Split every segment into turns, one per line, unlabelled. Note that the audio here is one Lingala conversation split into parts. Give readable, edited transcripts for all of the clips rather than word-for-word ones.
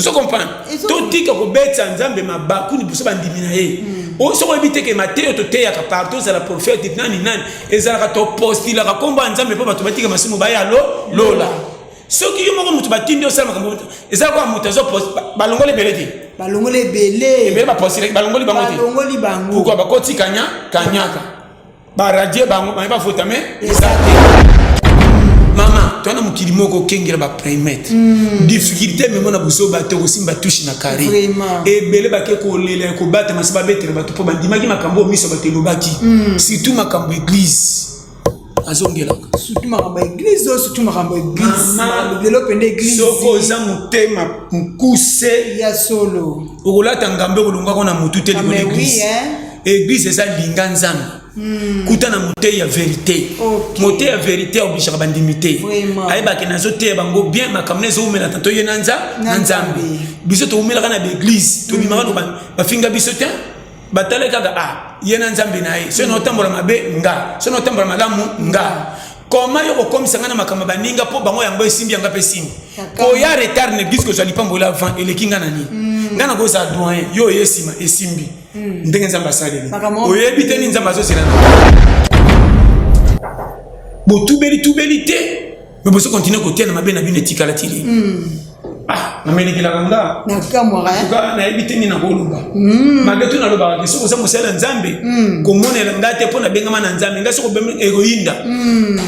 Vous comprenez? Tout dit que Robert Sanzambe m'a baku ni pousse bandiminer. On se répète que Matthieu toté à partout c'est la prophète nani nani et ça va to poster la combat Nzambe pas automatique masimu baya lola. Ce qui est mon mutubatindi au salma comme et ça quoi mutazo post balongole beleti.
Balongole belé.
Et bien ba poster balongole bangote.
Balongole bango.
Pourquoi ba koti kanyaka. Ba radier bango ba fota mais ça Maman, tu as un kilimo ko kengela ba primate. Difficulté mais mon abuso ba to simba touche na carré. Et belé ba ke ko lele ko bata masiba betre ba to po bandimaki makambo miso ba telobaki. Surtout makambo église. Azongela.
Surtout makambo église, surtout makambo église. Lelo pende église.
Soko za mutema mukuse
ya solo.
Okolata ngambe kolunga ko na mutu te ko église. Église c'est ça linganzana. Kuta na moté ya vérité. Moté ya vérité obligera bandimité. Ayeba ke nazote bango bien makamne zo umela tanto ye nanza nzambe. Biso to umela kana l'église, to bimaka to ba finga biso te. Batale kaka ye nzambe na ye. So no tambola mabe nga. So no tambola malamu nga. Comment yo comme ça ngana makamba baninga po bango yango esimbi yanga pe simbi. Ko ya retard ne disque so lipambola avant et le kinga nani. Ngana ko sa doyen yo yesima esimbi. Ndenge nzamba saleli oyebi te ni nzamba zo sela bo tubeli te mais boso continuer côté na mabe na bine tikala tili na meliki la kanga
na kamora
ka na yebi te ni na koluba magetu na loba ke soko sa mosela nzambe komonela ngate po na bengama na nzambe ngaso ko bembe egoinda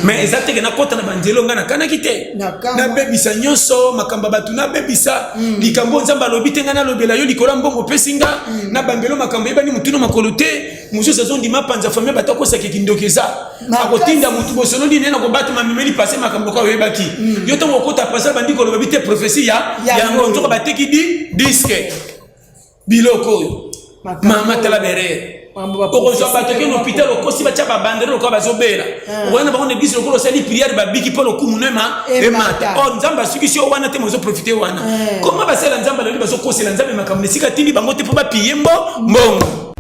mais exacte ke na kota na banzelo ngana kana kite na bebisa nyonso makamba batu na bebisa likambo nzamba lobi te ngana lobela yo likola mbongo pesinga na bambelo makambo yeba ni mutuno makolo te muso saison di mapanza famille batako sa kekindokeza akotinda mutu bosono di nena ko batu mameli passer makambo ko yebaki yo to kota passer bandi ko lobi te prophétie ya ngonzo bateki disque biloko mama tala bere okozo bateki no hôpital okosi bacha ba bandero ko bazobela wana ba on église lokolo sali prière ba biki polo kumunema emata on nzamba sukisi o wana te mozo profiter wana comment ba sala nzamba lelo bazo kosela nzamba makamne sika tindi bango te po ba piye mbongo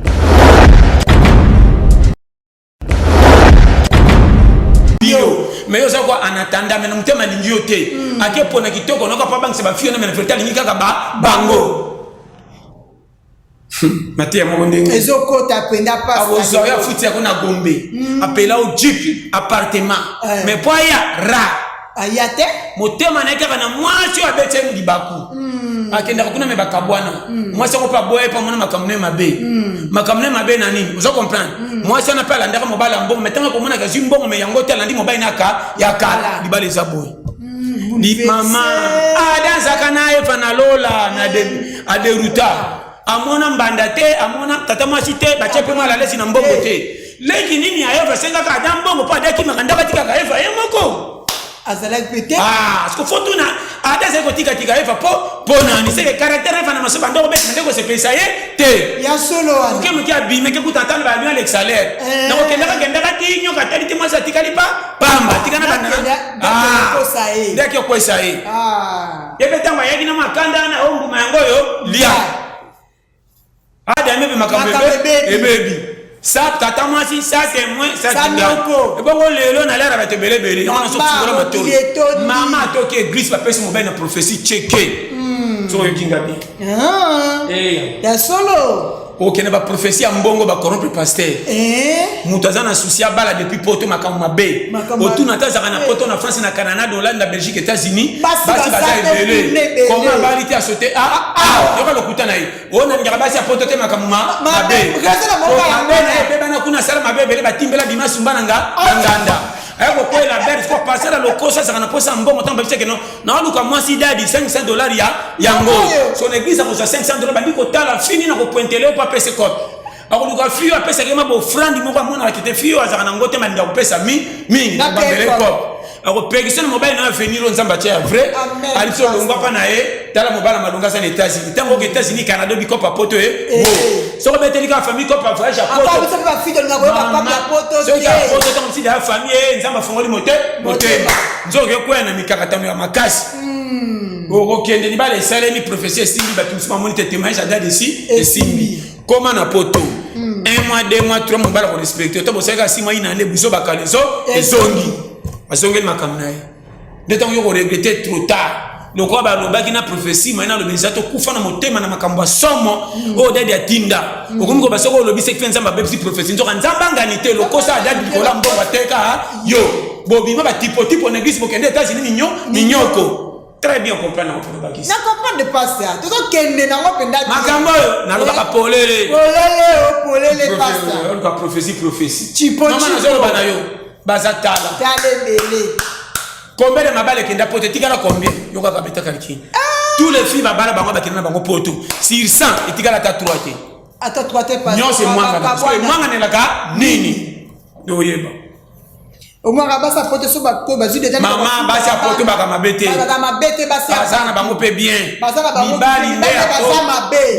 mais yo ça quoi en attendant mais n'importe ma ligne yoté à quel point kitoko n'oka pas banque c'est ba fille na mais fertile ni kaka bango matia mo ndenge
ezoko ta penda pas
awozo ya futi ya kona gombe appela au jeep appartement mais pour ya ra
ayate
motema na kaka na mwasi wa bete mu dibaku akenda kuna me bakabwana mwasi ko pa boye pa mona makamne mabe na nini vous comprendre mwasi na pala ndaka mobala mbongo metanga ko mona kazi mbongo me yango tela ndi mobile naka ya kala libale za boy ni mama danza kana efa na lola na de aderuta amona mbanda te amona tata mwasi te ba chepe mala lesi na mbongo te leki nini ayeva senga ka da mbongo pa daki makanda tika ka eva yemoko
azalaki pete
parce que fortuna ada se kotika tika efa po nani c'est que caractère efa na masoba ndo bete ndeko se pesa ye te
ya solo wana
ke mki abime ke kutantana ba lui l'exalaire na ko kenda ka tinyo ka tali te mwasa tika lipa pamba tika na bana
ko sae
ndeki ko sae yebe tanga yaki na makanda na ongu mangoyo lia ada mebe makambebe ebebi ça tata moi si ça témoin ça dinga et bon lelo na lera bate belebele on so tsikola matoli mama toki église pa pesa mobile na prophétie checké so yinga bi
ya solo
okene ba prophétie mbongo ba corrompre pasteur mutazana soucia bala depuis poto makambo mabe otuna tazaka na poto na France na Canada Hollande na Belgique États-Unis basi belé comment balité a sauté yoka lokuta na ye ona ngaka basi a poto te makambo mabe beba na kuna sala mabe belé batimbela dimanche mbananga nganda ayako ko la belle ko passer la lokosa ça na posa mbongo tamba biseke no na luka mwasi dadi $500 yango son église a kosa $500 bandi ko tala fini na ko pointele pa pese code akoluka fio apesa kema bo frandi moko mona akite fio azaka na ngote manda ko pesa mingi ba bele ko ako pekisana mobile na venir nzamba tia vrai aliso longwa pa na e tala mobile malonga sa États-Unis tango ke États-Unis Canada bi ko pa poto so ko beteli ka famille ko pa voyage poto
ako bisa pa fidèle na ko pa poto
so ka poto tango si da famille nzamba fongoli mote nzoke ko na mikakatano ya makasi oko kende ni bale salemi prophétie simbi batumsima monite témoignage ada desi simbi comment na poto 1 mois 2 mois 3 mois bala ko respecter to boseka 6 mois ina nde biso bakalezo ezongi azongeli makamnaye de temps yo regretter trop tard le quoi balobaki na prophétie maintenant le bezato kufa na motema na makambo somo o dadi atinda okomiko basoko lobise kifenza mabebisi prophétie nzoka nzamba nganité le kosa dadi kola mbongo teka yo bobima ba tipo na église bokende États-Unis minyoko très bien comprendre pour bakisi
na comprendre pas ça to kende na ngopenda
makambo na lobaka polele
pasteur
on va prophétie
tipo
maman nazolo bana yo bazatala
talebele
combien de mabale kenda poto tikala combien yoka kabeta kaliki tous les filles babala bango bakina bango poto sur 100 etikala ta 3 te
ata 3 te pas
nyo c'est mwanga parce que mwanga nelaka nini doyeba
omwanga basa poto so ba bazu déjà
maman basa poto baka mabete basa na bango pe bien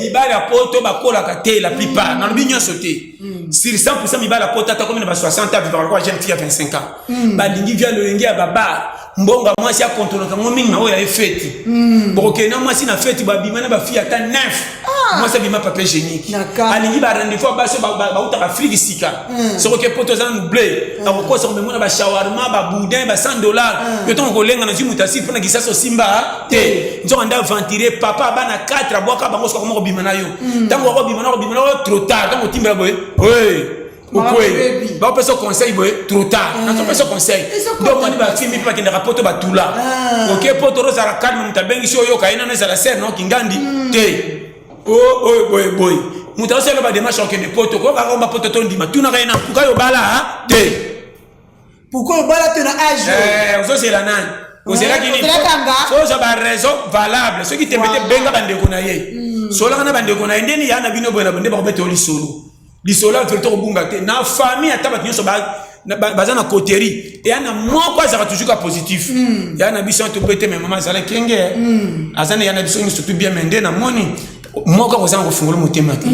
mibali ya poto bakola kate la plupart na lobi nyonso te sur 100% mibali ya poto ata comme na 60 ans vivre quoi jeune fille à 25 ans balingi via le lengi ya baba mbonga mwasi ya contrôle ka mingi na oya fête boke na mwasi na fête babima na ba fille ata 9 mwasi bima papier génique alingi ba rendez-vous baso ba uta Afrique sika soko ke poto za blé akokosa ko memona ba shawarma ba boudin ba $100 yo ton kolenga na zimutasi pona kisaso simba te nzo nda ventiler papa bana 4 aboka bango soko ko bima na yo tango ko bima na trop tard tango timbela boy ba pesa conseil boy trop tard na to pesa conseil donc on ba fimi pa kenda poto ba tula OK poto roza la calme mutabengi sho yo kaina na za ser no kingandi te boy mutase lo ba démarche en kende poto ko ka ba poto to ndima tuna kaina kuka yo bala te
pourquoi bala te na âge
ozo c'est la nan ozo la kini faut ça ba raison valable ceux qui te mettent benga bande ko na ye sola kana bande ko na ndeni yana bino boy na bande ba beto li solo lisola veto bunga te na famille ataba nyonso baza na coterie et ana moko azaka toujours ka positif ya na biso to pete mais maman zala kenge azana ya na biso surtout bien mende na moni moko ko zanga ko fungola motema te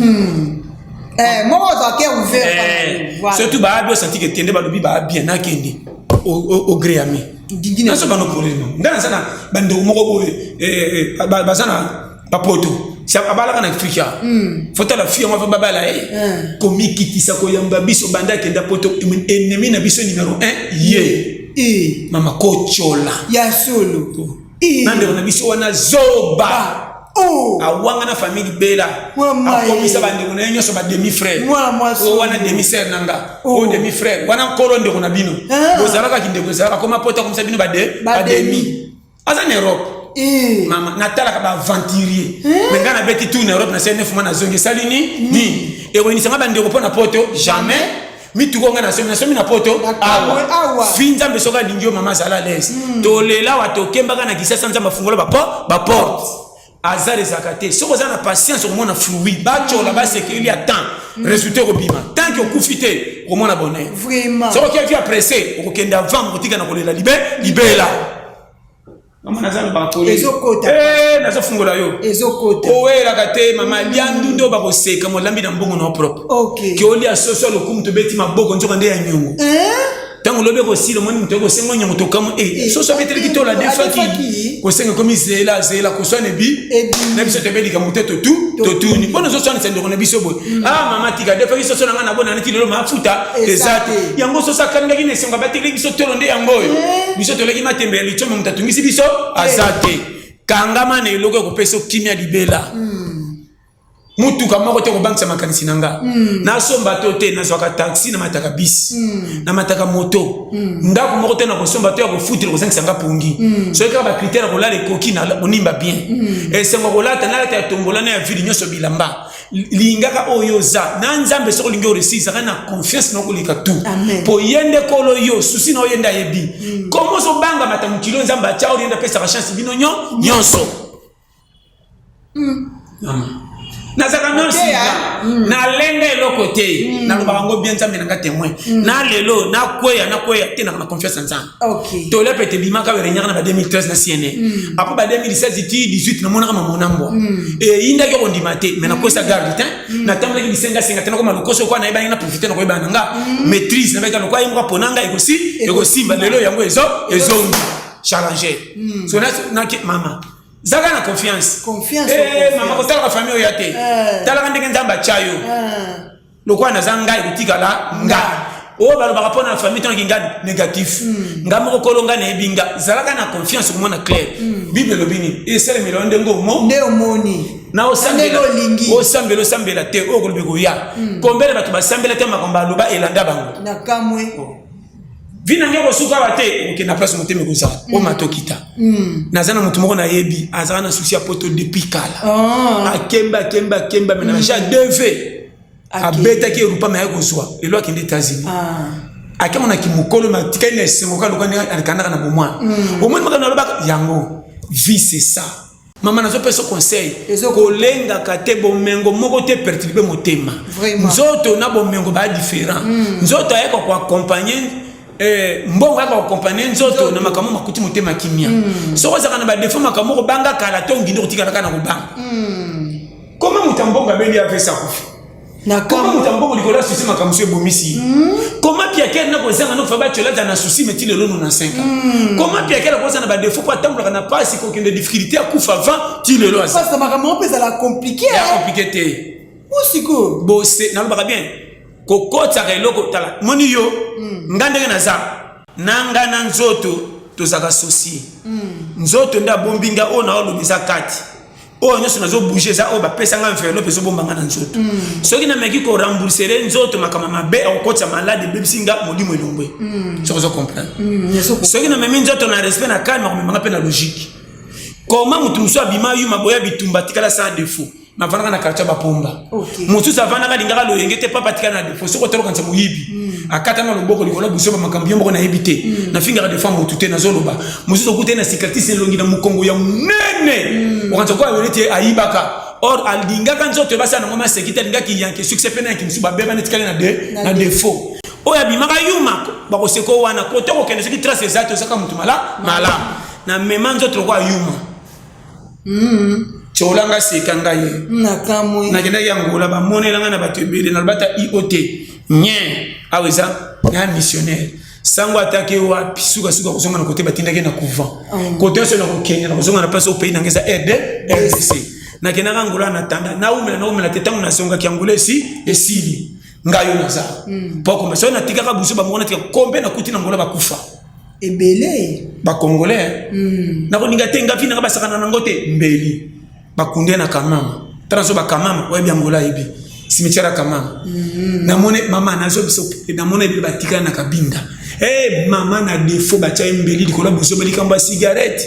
moko za ke ouvert
surtout ba bio senti que tende ba lobi ba bien na kende au gréami dingina so ba no problème ndana sana bande moko boye bazana papoto abala kana Afrika fota la fille moi babala komi kitisa ko yamba biso banda kenda poto ennemi na biso numéro 1 ye mama kochola
ya solo
nande na biso wana zoba awanga na famille bela akomisa bande kuna nyonso ba demi frère wana demi sœur nanga demi frère wana kolondo kuna bino bozalaka kindeko zalaka koma poto komisa bino ba demi azana Europe mama natala ka ba aventurier menga na beti tout en Europe na CNF mana zonge salini ni et on isanga bande ko na poto jamais mi tukonga na somi na poto awa finza mbesoka lingio mama sala les to lela watokemba kana kisasa nzamba fungola ba porte azare zakate soko za na patience ko mona fluide ba chola ba sécurité à temps résultat ko bima tant que okufite ko mona bonheur
vraiment
soko ki a pressé ko kenda vendre ko tika na ko lela libela mama nazana ba pole nazo fungola yo
ezokota
owela kate mama liandu ndo ba ko seka mo lambi na mbongo no propre
OK
ki oli asoso lokumu to beti maboko nzoka nde ya nyungu tango lobe ko silo moni mutoko sengo nyango to kamo soso beteli kitola defa ki ko sengo komi zela ko sone bi na biso te beli ka muteto tu ni bono soso ni sendo na biso bo mama tika defa ki soso na bona na tilelo mafuta ezate yango soso kanga kine sengo beteli biso tolo nde yango biso to leki matembe li chomo mutatungisi biso azate kanga mane loko ko peso kimia libela mutu kama ko te ko bank makanisi nanga na somba to te na zwaka taxi na mataka bis na mataka moto ndako moko te na ko somba to ya ko futre ko 500 pungi so ka ba critère ko la le koki na bonimba bien et sengo ko lata na ta tombola na ya vili nyoso bilamba lingaka oyo za na nzambe so ko lingo resisa kana confiance na ko lika tu po yende kolo yo susi na oyenda yebi komo so banga matamukilo nzamba cha oyenda pesa ka chance bino nyonso nazaka merci na lenga eloko te na loba bango bien nzambe nanga témoin na lelo na kweya te na confiance en nzambe to le pete bimaka we renyaka na ba 2013 na CNN après ba 2016 ti 18 na mona kama monambo et inda ko ndima te mais na kosa garde te na tamla ki bisenga senga te na koma lokoso kwa na iba na profiter na ko iba nanga maîtrise na beka no kwa imwa ponanga eko simba lelo yango ezo challenger so na mama zaka na confiance mama ko tala famille oyate tala ndenge nzamba chayo lokwa na zanga ikutika la nga oh ba ba rapport na famille ton kinga négatif ngamo ko kolonga na ebinga zalaka na confiance ko mona clair bible lobini et c'est le melonde ngomo
nde omoni
na osambela sambela te o kolbe ko ya kombele batu basambela te makomba loba elanda bango
na kamwe
vina ngeko suka bate okina place moteme ko sa o matokita nazana mutu moko na yebi azana na souci a poto depuis kala akemba mena macha deve abeta ki rupa ma yako swa elo akende États-Unis akama na kimukolo matika ine sengoka lokani alikana na bomwa omoni makana loba yango vie c'est ça mama nazo peso conseil kolenga kate bomengo moko te perturber motema nzoto na bomengo ba différent nzoto ayeko ko accompagner mbongo yako accompagner nzoto na makambo makuti motema kimia soko zaka na ba défaut makambo ko banga kala to ngindo kutika kana ko banga comment mutambonga beli avesa kufi na comment mutambongo likola souci makambo so bomisi comment piakel na ko zanga no faba chola na souci metile lono na 5 ans comment piakel ko zanga na ba défaut kwa tambola na pasi ko kende difficulté à kufa avant ti lelo asa
parce que makambo pesa la compliqué
te
usiko
bosse na ba bien kokota ka eloko tala moni yo ngandenge na za nanga na nzoto tozaka souci nzoto nda bombinga ona olobisa kati o nyoso nazo bouger za o ba pesa nga enveloppe zo bombanga na nzoto soki na meki ko rembourser nzoto makama mabe okota malade bebisinga modimo elongwe zo comprendre soki na memi nzoto na respect na calme ko memanga pe na logique comment mutu muso abima yu maboya bitumba tikala sans défaut na vana na quartier ba pomba mutu sa vana ka lingaka lo yengete papa tikala na défaut soko tolo kanza muyibi akata na loboko likolo buso ba makambo yombo na yebite na finga de femme mutu te na zoloba musu kute na cicatrice longi na mukongo ya munene okanza kwa welete ayibaka or alinga kanzo te basa na ngoma sekite linga ki yanke succès pena ki musu ba beba netikala na défaut oya bimaka yuma ba ko seko wana ko to ko kende seki trace exacte saka mutu mala na memanzo to kwa yuma cholanga sekanga ye
na kamwe
na kenda yangola ba monelanga na batebele na bata IOT nye aweza ya missionnaire sango atake wa pisuka suka kusonga na kote batinda ke na couvent kote so na ko Kenya na kusonga na place au pays na ngeza RDC na kenda yangola na tanda na umela tetangu na songa kiangole si esili ngayo na za poko mso na tikaka buso ba mona tika kombe na kuti na ngola bakufa
ebele
ba congolais na ko ninga tenga fina ka basakana na ngote mbeli bakunde na kamama transo ba kamama webi angola ibi cimetière kamama na mone mama nazo biso na mone bi batika na kabinda mama na défaut ba cha mbeli dikola buso beli kamba cigarette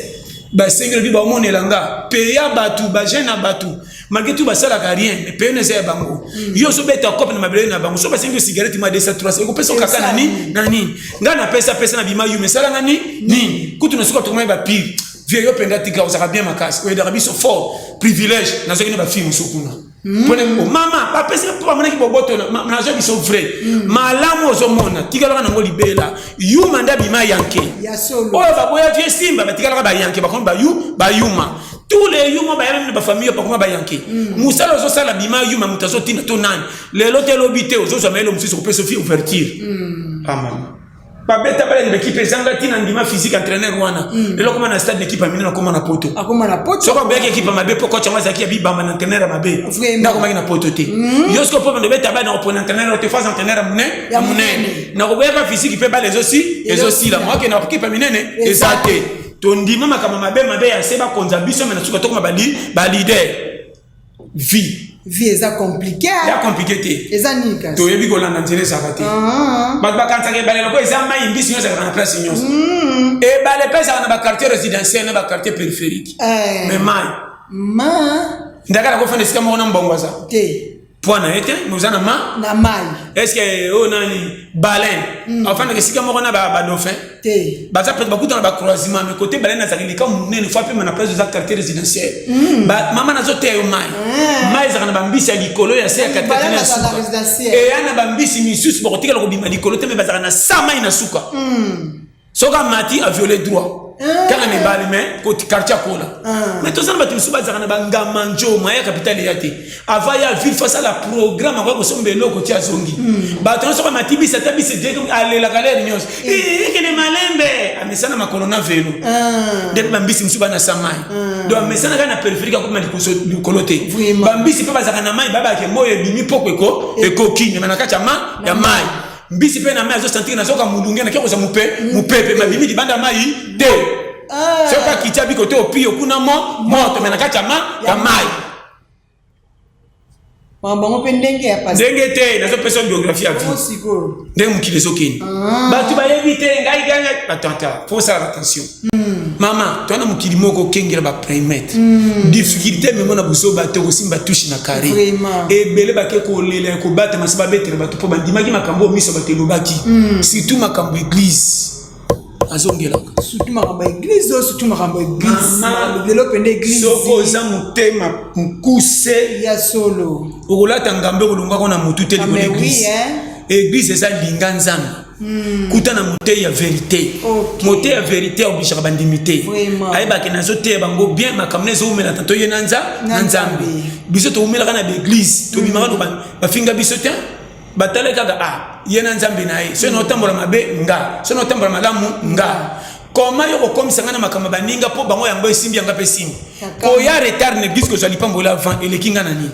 ba sengelo bi ba mone langa peya batu ba jeune batu malgré tout ba sala ka rien mais peyo ne sait bango yo so beta kope na mabele na bango so ba sengelo cigarette ma 200 ko pesa kaka nani ngana pesa na bima yu mesala nani kutu na suka to mai ba pire vieux yo penda tika osaka bien makasi o darabi so fort privilège na zo ni ba fille musukuna pone mama ba pesa pa mona ki boboto na zo bi so vrai malamu ozo mona tika la na ngo libela yu manda bima yanke
ya solo
o ba boya vieux simba ba tika la ba yanke ba kon ba yuma tous les yuma ba yana ba famille pa kon ba yanke musala ozo sala bima yuma mutazo tina to nani lelo te lobite ozo zo melo musu ko peso fi ouverture amen ba beta bale l'équipe ezanga tina ndima physique entraîneur wana lelo koma na stade d'équipe amina na koma na poto soko ba équipe mabe poko chama zaki bi bamba na entraîneur mabe na koma na poto te yosko po de beta ba na opon entraîneur te phase entraîneur mune na ko ba physique pe ba les aussi la moi que na équipe minene ezate to ndima makama mabe ya seba konza biso mena suka to koma ba leader vie
eza compliqué
ya compliqué te
eza nika
to yebi ko landa nzele sakate ba kantake balelo ko eza mai mbisi nyoza kana place nyoza e bale pesa na ba quartier résidentiel na ba quartier périphérique mais mai ndakala ko fane sikama ona mbongwa za
te
Point été, nous avons
na mai.
Est-ce que on a une baleine? Enfin, que si comme on a ba dauphin. Bah ça peut beaucoup dans le croisement, mais côté baleine ça il comme une fois plus na place de quartier résidentiel. Bah maman na zote au mai. Mai ça na bambisi à likolo ya se quartier résidentiel. Et ana bambisi misus pour tika ko bima likolo te me bazaka na sama ina suka. Soka mati a violé droit. Quand on est balé mais côté quartier kola. Mais tout ça batu suba zaka na banga manjo maya capitale yate. Avant ya ville face à la programme kwa ko sombe loko tia zongi. Batu soka mati bisa tabisi de aller la galère nyos. Kene malembe amesana makolona velo. Dep bambisi msuba na samai. Do amesana kana périphérique ko mali kolote. Bambisi pe bazaka na mai baba ke moyo bimi poko eko kinye manaka chama ya mai. mbisi pe na mai azo sentir na soka mulunge na kiko za mupepe mabimi libanda mai te soka kichabi kote opio kuna moto mena kachama ya mai
mamba ngope ndenge ya pasi
ndenge te na so personne biographie à vie ndenge mukile sokini batu ba éviter ngai ganga attends faut faire attention mama toi na mukili moko kengela ba primate difficulté même na buso bato ko simba touche na carré et belé ba ke ko lela ko battre masaba betre bato po bandimaki makambo miso batelo baki surtout makambo église azongela
surtout makambo église surtout makambo église lelo pende église
soko za mutema mukuse
ya solo
okolata ngambe kolunga kona mutu te likolo église église eza linga nzambe kuta na mote ya vérité mote ya vérité obishaka bandimité ayebaki nazoteya bango bien makambo ezoumela tanto ye na nzambe biso toumelaka na baeglise tobimaka bafinga biso te batale kaka ye na nzambe na ye so naotambola mabe nga so naotambola malamu nga koma yo kokomisa nga na makambo baninga mpo bango yango esimbi yanga mpe esimbi koya retard na église kozwa lipambola avant eleki nga na nini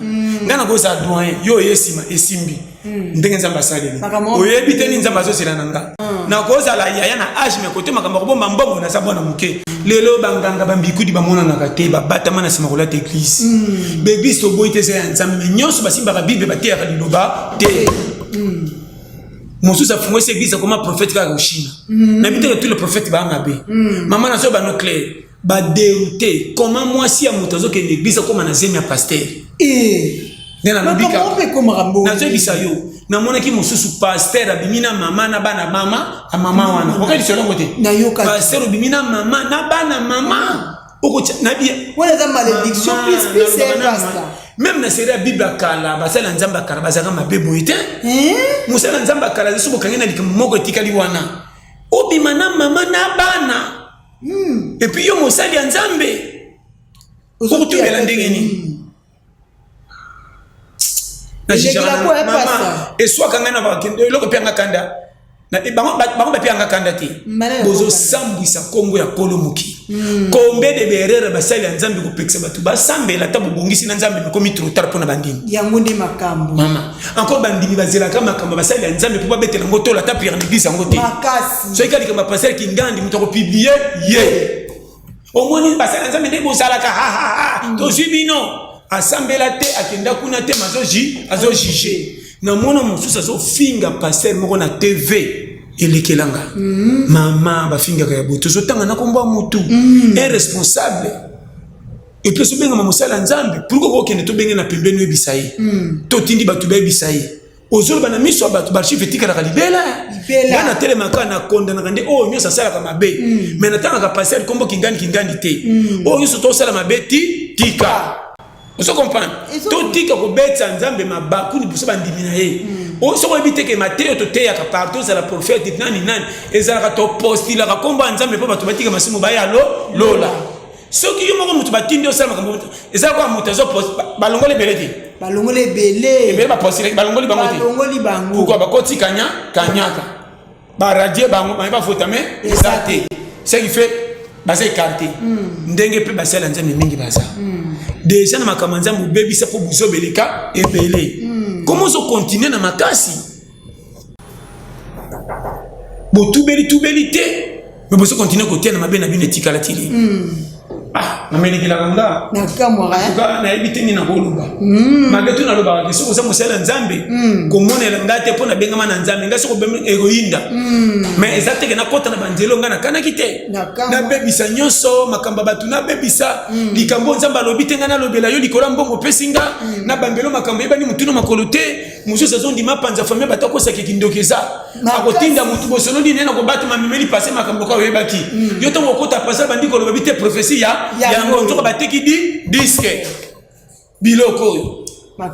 nga na koza doyen yo esima esimbi ndenge nzambe asaleli oyebi te nini nzambe azosela na nga na kozala yaya na age me kote makambo kobomba mbongo naza bwana moke lelo banganga bambikudi bamonanaka te babatama na nsima kolata église baeglise toboyi te eza ya nzambe me nyonso basimbaka bible bateyaka liloba te mosusu afungwisi église akoma prophète kaka koshina na biteke tous les prophètes banga be mama naso bano clair baderouté comment mwasi ya moto azokende église akoma na zemi ya pasteur nena nabika nazoyebisa yo namonaki mosusu pasteur abimi na mama na bana mama amama wana okayebisa longo te pasteur obimi na mama na bana mama
malédiction plus
même na série ya bible akala basala nzambe akala bazaka mabe boye te mosala nzambe akala zesu bokangi na likambo moko etikali wana obima na mama na bana epuis yo mosali ya nzambe okotumela ndenge nini eswaka ngai na bakende eloko mpe anga kanda bango bape anga kanda te bozosambwisa kombo ya kolo moki kombe de berere basali ya nzambe kopekisa bato basambela ata bobongisi na nzambe bekomi trop tard mpona bandimi
yango nde makambo
mama encore bandimi bazelaka makambo basali ya nzambe mpo babetela yango tola ata priere na église yango te soki kaka likambo pasteur kingandi moto akopiblie ye omoni basali ya nzambe nde bozalaka tozwi bino asambela te akenda kuna te azojuge namona mosusu azofinga pasteur moko na tv elekelanga mama bafingaka ya boto tozotanga na kombo ya motu irresponsable epuis sobengama mosala ya nzambe pourkua kokende tobenge na pembeni oyebisa ye totindi bato bayebisa ye ozoloba na miso ya bato baarchive etikalaka libela nga natelemaka nakondanaka nde oyo nyonso asalaka mabe me natangaka pasteur kombo kingandi te oyo nyonso tosala mabe tika ozo comprendre totika kobetsa nzambe mabaku liboso bandimi na ye soko oyebi teke mateyo toteyaka partout ozala prophète nani ezalaka topostilaka kombo ya nzambe mpo bato batika masimu baya lola soki yo moko moto batindi osala makambo ezala kwa moto balongoli ebele te
balongoli ebele
bapostile balongoli bango te pourkua bakoti kanyaka baradie bango bango bafota me eza te ce qui fait baza écarté ndenge mpe basala nzambe mingi baza déjà na makambo nzambe obebisa mpo bozobeleka ebele komo ozokontinue na makasi botubeli te me bozokontinue kotia na mabe na bino etikala tili namelekelaka nga nayebi te nini nakoloba mabe tu nalobaka ke soki oza mosala ya nzambe komonela nga te mpo nabengama na nzambe nga soki ekoyinda mais eza teke nakota na banzelo nga nakanaki te nabebisa nyonso makambo bato nabebisa likambo nzambe alobi te nga nalobela yo likolo ya mbongo opesi nga na bambelo makambo yebani motuna makolo te mosusu azondima panza famille bato akosaka kindoki eza akotinda motu bosololi nene nakobatama mimeli pase makambo ka oyebaki yo ntango okota pase bandi koloba te prophétie yango nzoko bateki diske biloko oyo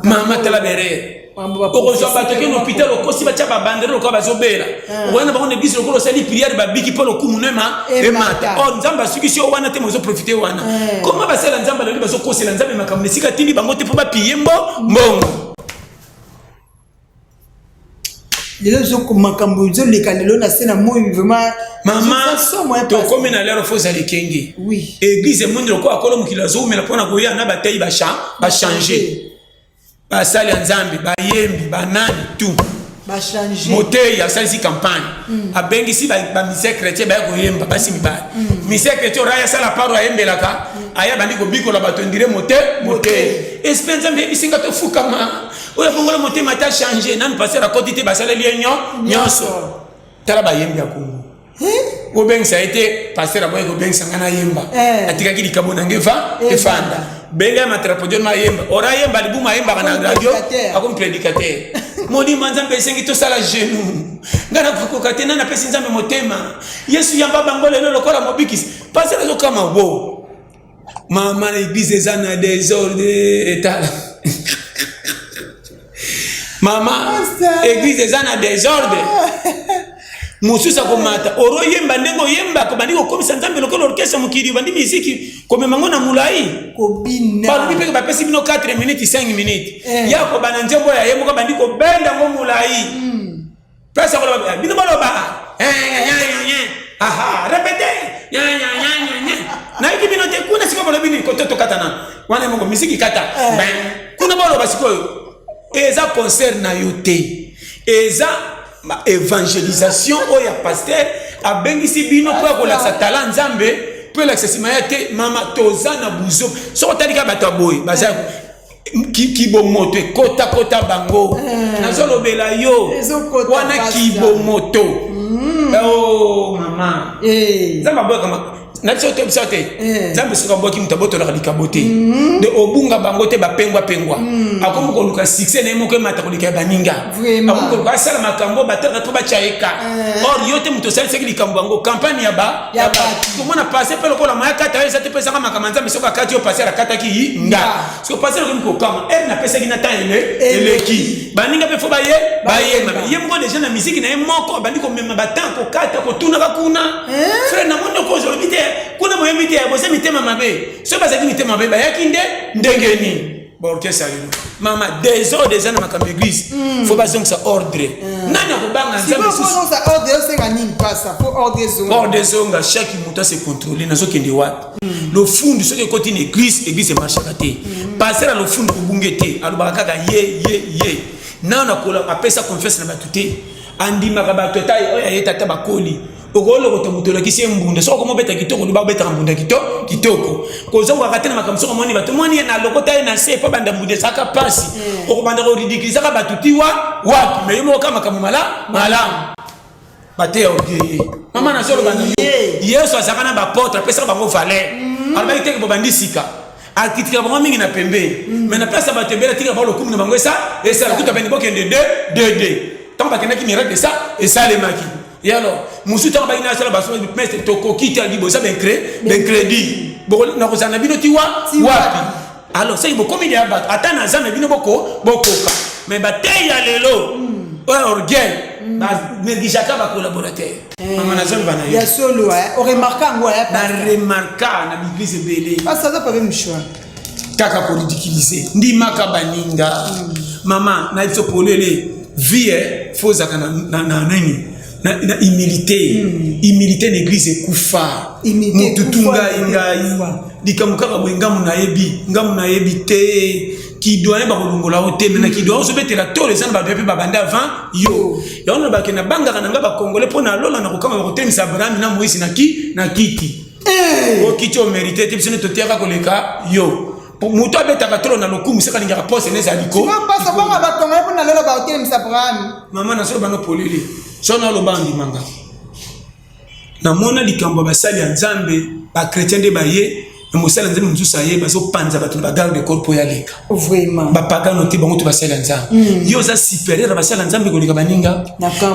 mama tala berere okozwa bato ke na hôpital okosi batya babandere lokola bazobela okoyana bango na église lokola osali priere babiki mpo lokumu no emata or nzambe asukisi yo wana te mozoprofite wana koma basala nzambe aloli bazokosela nzambe makambo na esika tindi bango te mpo bapiye mbongo
lelo zoko makambo zoleka lelo na sena moi vraiment
mama tokomi na lero fo zali kenge église monde loko akolo mokili azomela mpona koya na batei bachange basali ya nzambe bayembi banani tu moté ya salisi campagne abengi si ba misère chrétien ba ko yemba basi mibali misère chrétien raya sala paro ayembelaka aya bandi ko biko la bato ndire moté espèce mbe bisinga to fukama oya bongola moté mata changer nan passer à côté basala lienyo nyonso tala ba yembi ya Kongo o beng ça a été passer à boy ko beng sangana yemba atika ki likabona ngeva efanda benga matrapodio ma yemba ora yemba libuma yemba kana radio akom prédicateur moni manzambe sengi to sala genou ngana kukoka tena na pesi nzambe motema Yesu yamba bangole lelo kola mobikis passer zo kama wo mama l'église ezana désordre etala mama église ezana désordre mususa komata oro yemba ndengo yemba ko bandi ko komisa nzambe lokolo orchestre mukiri bandi muziki ko memango na mulai
ko bina
ba bipe ba pesi bino 4 minutes 5 minutes ya ko bana nzembo ya yembo ko bandi ko benda ngo mulai pesa ko bino baloba aha répétez na iki bino te kuna siko balobi ni ko to katana wana mongo muziki kata kuna baloba siko eza concert na yote eza évangélisation oya pasteur abengisi bino pour ko la talent nzambe pour l'accessibilité mama tozana buzo so talika bato boy baza kibo moto kota bango nazolo bela yo wana kibo moto oh mama nzamba boy kama na tsoto bisate nzambe sika boki mutaboto la likabote de obunga bango te bapengwa akomo ko luka succès na moko mata ko lika baninga akomo ko sala makambo bataka to bachaeka or yote mutosali seki likambo bango campagne ya ba ko mona passer pe lokola maya kata esa te pesa kama kama nzambe soka kati yo passer akata ki nga so passer ko kama na pesa ki na taele eleki baninga pe fo baye yemgo déjà na musique na moko bandi ko mema batanko kata ko tuna kuna frère na mondo ko zo bite kuna moyo mite ya bose mitema mabe so bazaki mitema mabe bayaki ndengeni ba orchestre lelo mama des ans makambo église faut bazong sa ordre nani akobanga nzambe
so sa ordre yo senga nini pasa pour ordre
zonga chaque muta se contrôler nazo kende wapi le fond so ke côté église marche kate passer le fond ko bungete alobaka kaka ye nana kola apesa confiance na batuté andima ka batotai oya yeta tabakoli ogolo ko tomutola kisi mbunda so ko mobeta kitoko luba beta mbunda kitoko ko zo ka katena makamso ko moni bato moni na lokota na se pa banda mbunda saka pasi ko banda ko ridiculiser ka batutiwa wapi me yomo kama mala bate oge mama na solo banda yeso asakana ba porte pesa bango valer alba iteke bo bandisika akitika bango mingi na pembe mais na place batembela tika ba lokumu na bango esa la kuta bende bokende de tant ba kena ki miracle de ça et ça les maki et alors musuta ba ina sala baso mais to kokita libo ça ben crédit bo na ko sana bino tiwa wapi alors c'est beaucoup de abat atana zame bino boko mais ba teya lelo orgueil ba negijaka ba collaborateur mama na zame bana
ya solo o remarquant ngwa
na remarquant na l'église belé
pas ça pas même choix
kaka ko ridiculiser ndimaka baninga mama na iso polele vie fozaka na nani na humilité l'église kufa mututunga ingai likamukaka bwengamu na yebi te ki doit ba kolongola ote mena ki doit osobetela to les ans ba depuis babanda avant yo yaona ba kena banga kananga ba congolais pona lola na kokama ba kotemisa Abraham na Moïse na kiti o kiti o mérité te bisone to tiaka koleka yo muto abetaka tolo na lokumu seka lingaka pose neza liko
pasa banga batonga pona lelo ba kotemisa Abraham
mama na solo bano polele sona lo bandi manga na mona likambo basali ya nzambe ba chrétien de baye na mosala nzambe mususa ye bazo panza bato ba garde corps ya leka
vraiment
ba pagano te bango to basali ya nzambe yo za supérieur basali ya nzambe koleka baninga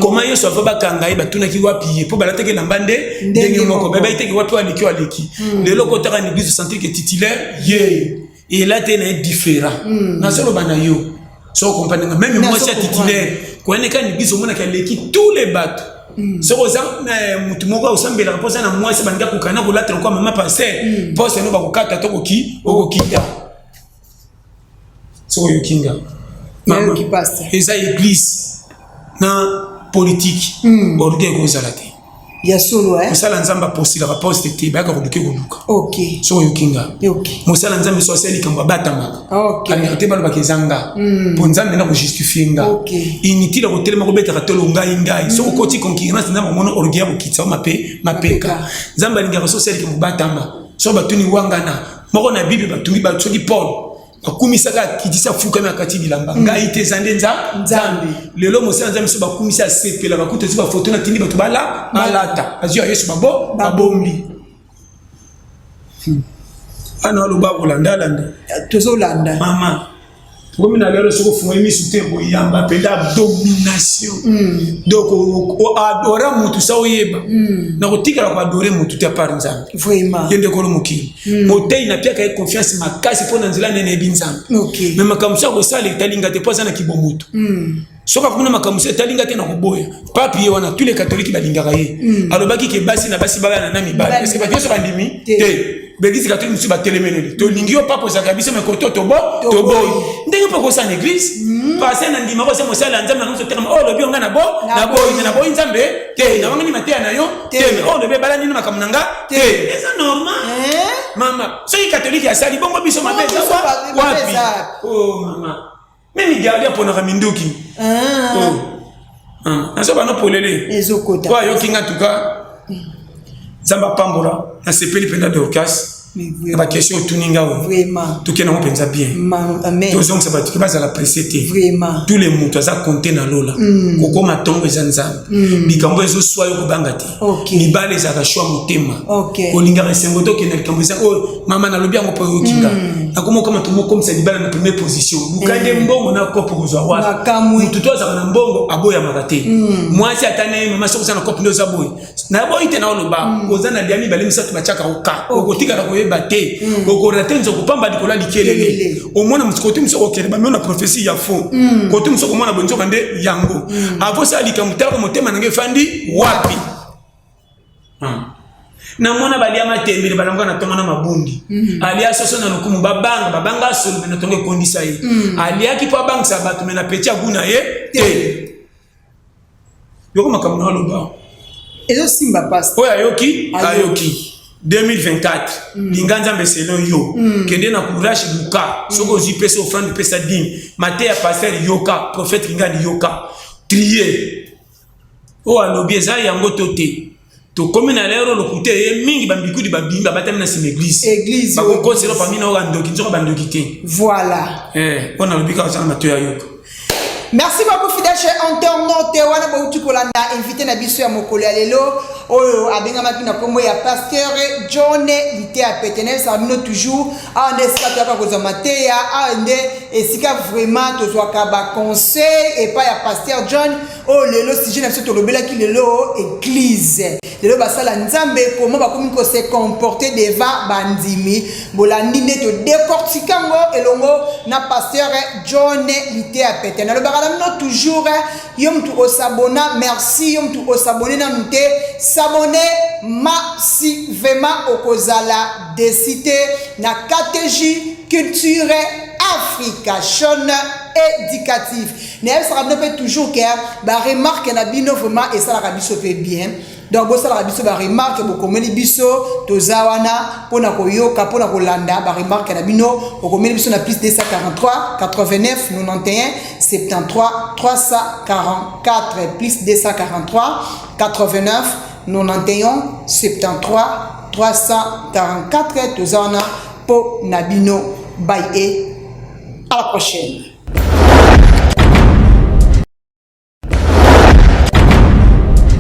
comment yo so va bakanga ye batuna ki wapi ye po balateke na mbande ndenge moko ba iteke wapi aleki lelo ko taka l'église centrique titulaire ye et là t'es différent na solo bana yo so comprendre même moi c'est titulaire ko ene kan l'église omona ka leki tous les bateaux so oza mutu moko osambela posa na moi c'est banga kokana ko latre kwa mama passer poste no ba kokata to okokita so yo kinga
mama qui passe
eza église na politique borde ko zalate
ya solo
mosala nzambe aposilaka poste te bayaka koluke koluka soko yokinga mosala nzambe so asali likambo abatamaka alingaka te balobaka ezanga mpo nzambe na kojustifie nga inutile kotelema kobetaka tolo ngai soko okoti concurrence nzambe omona orgueil akokitisa o mapeka nzambe alingaka so asali likambo batama so batuni wangana moko na bible batungi soki paul bakumisaka kitisa fukami akati bilamba ngai te zande nzambe lelo mosala nzambe so bakumisa sepela bakuta so bafoto na tindi bato balata azio yesu babombi ana aloba kolanda
tozolanda
mama comme na lelo soko funga imisu te boyamba penda domination donc adora mutu sa oyeba na kotika ko adorer mutu te par nzambe
vraiment
yende ko mukili motei na pia ka confiance makasi pona nzela nene binzambe mais makamsa ko sala italinga te poza na kibomutu soka kuna makamsa italinga te na koboya papi wana tous les catholiques balingaka ye alobaki ke basi na basi baba na mibali parce que ba yeso bandimi te L'église catholique musu batelemeli to lingi yo papa za kabisa me koto to boy ndenge poko sa église passer na ndima ko se mosala nzambe na so terme oh lobi nga na boy nzambe te na wanga ni matea na yo te oh lobi bala nini makamunanga te c'est normal mama so catholique ya sali bongo biso mabeza wapi oh mama mimi gardia pona kaminduki naso bano polele
ezokota
kwa yo kinga tuka Zamba pambola na sepeli penda Dorcas ba question tuninga
vraiment
tout kena penza bien
amen
tous on sabati baza la précédé
vraiment
tous les mots za compter na lola koko matongo ezanza bikambo ezo soyo ko bangati ni bale za ka shwa motema ko linga resengo to kena bikambo za oh mama na lobi yango po yokinga akoma kama tumo comme ça libala na première position bukande mbongo na kopo kozwa wa mutu to za na mbongo aboya makate mwasi atane mama soko sana kopo ndo za boy na boy te na oloba ozana liami bale misatu bachaka oka okotika na bate okorate nzo kupamba dikola likelele omona mutikote muso okere ba mona prophétie ya fond kote muso komona bonzo kande yango avo sa likamutako motema nange fandi wapi na mona balia matembele balanga na tonga na mabundi alia soso na lokumu babanga solo na tonga kondisa ye alia ki pa bank sabatu mena petia guna ye te yoko makamuna loba
ezo simba passe
oya ayoki 2024 linganza mbeselo yo kende na courage luka soko zi pesa offrande pesa dîme maté ya pasteur yoka prophète ngandi yoka trier o alobi eza yango tote to comme na lero lokute ye mingi bambikudi babimba batami na sim église ba ko selo parmi na orandoki nzoka bandoki te
voilà
on alobi ka sana mato ya yoka.
Merci beaucoup fidèle cher internaute wana ba utukolanda invité na biso ya mokolo ya lelo oyo abenga makina kombo ya pasteur John Lité Apetenel ça nous toujours ande sika ka koza mateya ande esika vraiment tozwaka ba conseil et pas ya pasteur John oh lelo si je na biso tolobela ki lelo église lelo basala nzambe comment ba komi ko se comporter devant bandimi bolandi ne to décortiquango elongo na pasteur John Lité Apetenel nous toujours yom tu osabona merci yom tu osabone na nute s'abonner massivement au kozala décité na KTJ culture africation éducative ne sera pas toujours que ba remarque na bino vraiment et ça la biso fait bien donc bo sala biso ba remarque bo komeli biso tozawana pona koyoka pona kolanda ba remarque na bino bo komeli biso na plus 243 89 91 73 344 plus 243 89 91 73 344 tozawana po nabino bye et à la prochaine.